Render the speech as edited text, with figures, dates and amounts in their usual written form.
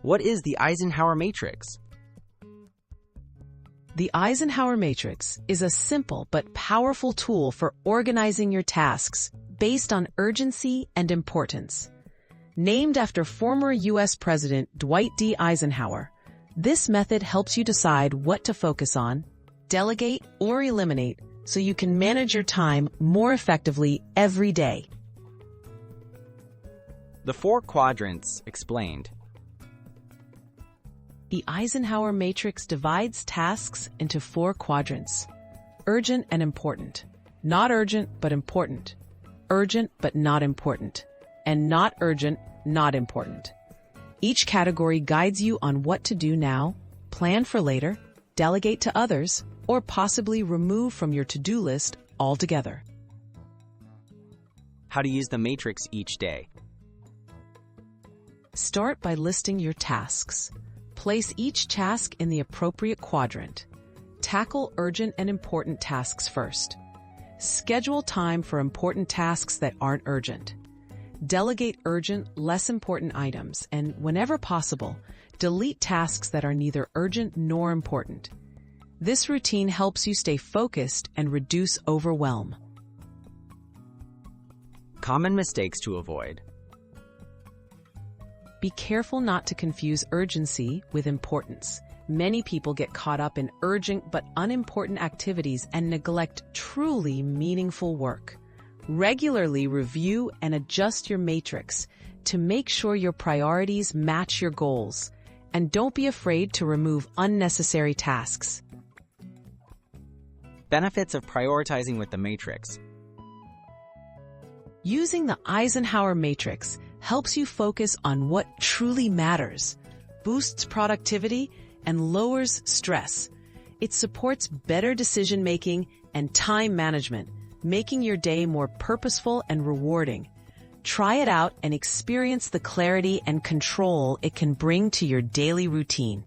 What is the Eisenhower Matrix? The Eisenhower Matrix is a simple but powerful tool for organizing your tasks based on urgency and importance. Named after former U.S. President Dwight D. Eisenhower, this method helps you decide what to focus on, delegate, or eliminate so you can manage your time more effectively every day. The 4 quadrants explained. The Eisenhower Matrix divides tasks into 4 quadrants: urgent and important, not urgent but important, urgent but not important, and not urgent, not important. Each category guides you on what to do now, plan for later, delegate to others, or possibly remove from your to-do list altogether. How to use the matrix each day. Start by listing your tasks. Place each task in the appropriate quadrant. Tackle urgent and important tasks first. Schedule time for important tasks that aren't urgent. Delegate urgent, less important items, and whenever possible, delete tasks that are neither urgent nor important. This routine helps you stay focused and reduce overwhelm. Common mistakes to avoid. Be careful not to confuse urgency with importance. Many people get caught up in urgent but unimportant activities and neglect truly meaningful work. Regularly review and adjust your matrix to make sure your priorities match your goals. And don't be afraid to remove unnecessary tasks. Benefits of prioritizing with the matrix. Using the Eisenhower Matrix helps you focus on what truly matters, boosts productivity, and lowers stress. It supports better decision-making and time management, making your day more purposeful and rewarding. Try it out and experience the clarity and control it can bring to your daily routine.